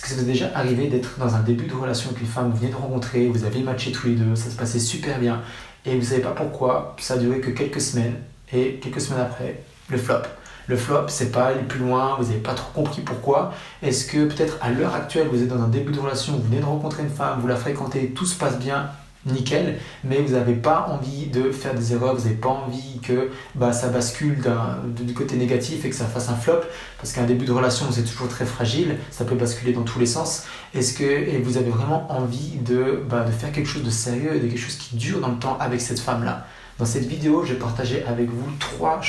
que ça vous est déjà arrivé d'être dans un début de relation avec une femme, vous venez de rencontrer, vous avez matché tous les deux, ça se passait super bien et vous ne savez pas pourquoi, ça a duré que quelques semaines et quelques semaines après, le flop. Le flop, c'est pas aller plus loin, vous n'avez pas trop compris pourquoi. Est-ce que peut-être à l'heure actuelle, vous êtes dans un début de relation, vous venez de rencontrer une femme, vous la fréquentez, tout se passe bien, nickel, mais vous n'avez pas envie de faire des erreurs, vous n'avez pas envie que ça bascule du côté négatif et que ça fasse un flop, parce qu'un début de relation c'est toujours très fragile, ça peut basculer dans tous les sens. Et vous avez vraiment envie de faire quelque chose de sérieux et de quelque chose qui dure dans le temps avec cette femme-là. Dans cette vidéo, je vais partager avec vous 3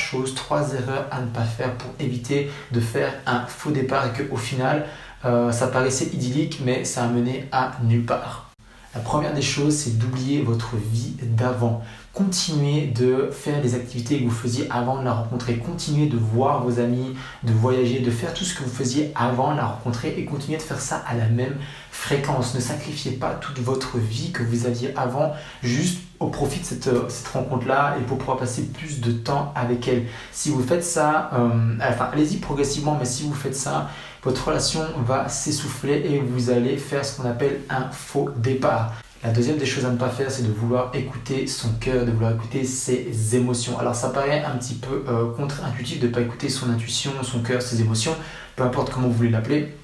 erreurs à ne pas faire pour éviter de faire un faux départ et qu'au final, ça paraissait idyllique, mais ça a mené à nulle part. La première des choses, c'est d'oublier votre vie d'avant. Continuez de faire les activités que vous faisiez avant de la rencontrer. Continuez de voir vos amis, de voyager, de faire tout ce que vous faisiez avant de la rencontrer et continuez de faire ça à la même fréquence. Ne sacrifiez pas toute votre vie que vous aviez avant juste au profit de cette rencontre-là et pour pouvoir passer plus de temps avec elle. Si vous faites ça, allez-y progressivement, mais si vous faites ça, votre relation va s'essouffler et vous allez faire ce qu'on appelle un faux départ. La deuxième des choses à ne pas faire, c'est de vouloir écouter son cœur, de vouloir écouter ses émotions. Alors ça paraît un petit peu contre-intuitif de ne pas écouter son intuition, son cœur, ses émotions, peu importe comment vous voulez l'appeler.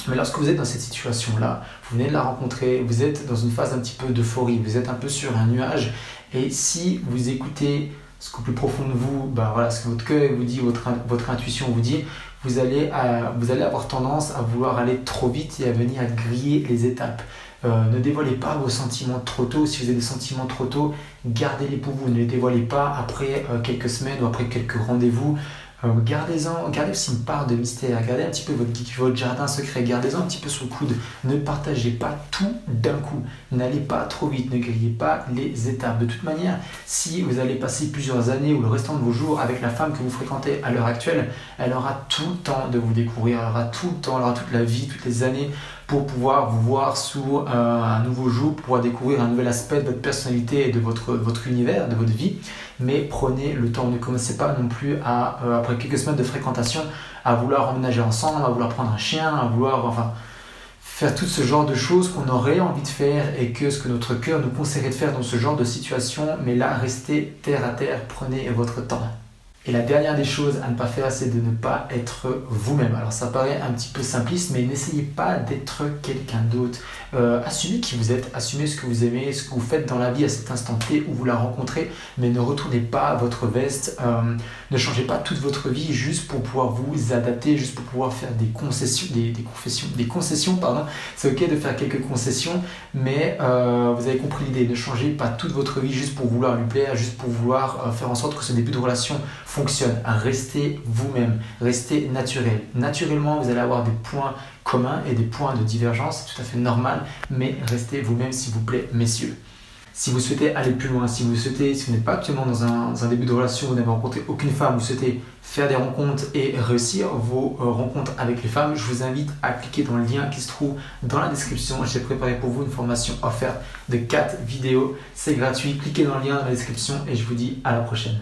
Mais lorsque vous êtes dans cette situation-là, vous venez de la rencontrer, vous êtes dans une phase un petit peu d'euphorie, vous êtes un peu sur un nuage. Et si vous écoutez ce qu'au plus profond de vous, ce que votre cœur vous dit, votre intuition vous dit, vous allez avoir tendance à vouloir aller trop vite et à venir griller les étapes. Ne dévoilez pas vos sentiments trop tôt. Si vous avez des sentiments trop tôt, gardez-les pour vous. Ne les dévoilez pas après quelques semaines ou après quelques rendez-vous. Gardez aussi une part de mystère, gardez un petit peu votre jardin secret, gardez-en un petit peu sous le coude, ne partagez pas tout d'un coup, n'allez pas trop vite, ne grillez pas les étapes. De toute manière, si vous allez passer plusieurs années ou le restant de vos jours avec la femme que vous fréquentez à l'heure actuelle, elle aura tout le temps de vous découvrir, elle aura tout le temps, elle aura toute la vie, toutes les années pour pouvoir vous voir sous un nouveau jour, pour pouvoir découvrir un nouvel aspect de votre personnalité et de votre univers, de votre vie. Mais prenez le temps, ne commencez pas non plus après quelques semaines de fréquentation, à vouloir emménager ensemble, à vouloir prendre un chien, à vouloir faire tout ce genre de choses qu'on aurait envie de faire et ce que notre cœur nous conseillerait de faire dans ce genre de situation. Mais là, restez terre à terre, prenez votre temps. Et la dernière des choses à ne pas faire, c'est de ne pas être vous-même. Alors ça paraît un petit peu simpliste, mais n'essayez pas d'être quelqu'un d'autre. Assumez qui vous êtes, assumez ce que vous aimez, ce que vous faites dans la vie à cet instant T où vous la rencontrez, mais ne retournez pas à votre veste, ne changez pas toute votre vie juste pour pouvoir vous adapter, juste pour pouvoir faire des concessions. C'est ok de faire quelques concessions, mais vous avez compris l'idée. Ne changez pas toute votre vie juste pour vouloir lui plaire, juste pour vouloir faire en sorte que ce début de relation fonctionne. Restez vous-même, restez naturel. Naturellement, vous allez avoir des points communs et des points de divergence, c'est tout à fait normal, mais restez vous-même s'il vous plaît, messieurs. Si vous souhaitez aller plus loin, si vous n'êtes pas actuellement dans un début de relation, vous n'avez rencontré aucune femme, vous souhaitez faire des rencontres et réussir vos rencontres avec les femmes, je vous invite à cliquer dans le lien qui se trouve dans la description. J'ai préparé pour vous une formation offerte de 4 vidéos. C'est gratuit, cliquez dans le lien dans la description et je vous dis à la prochaine.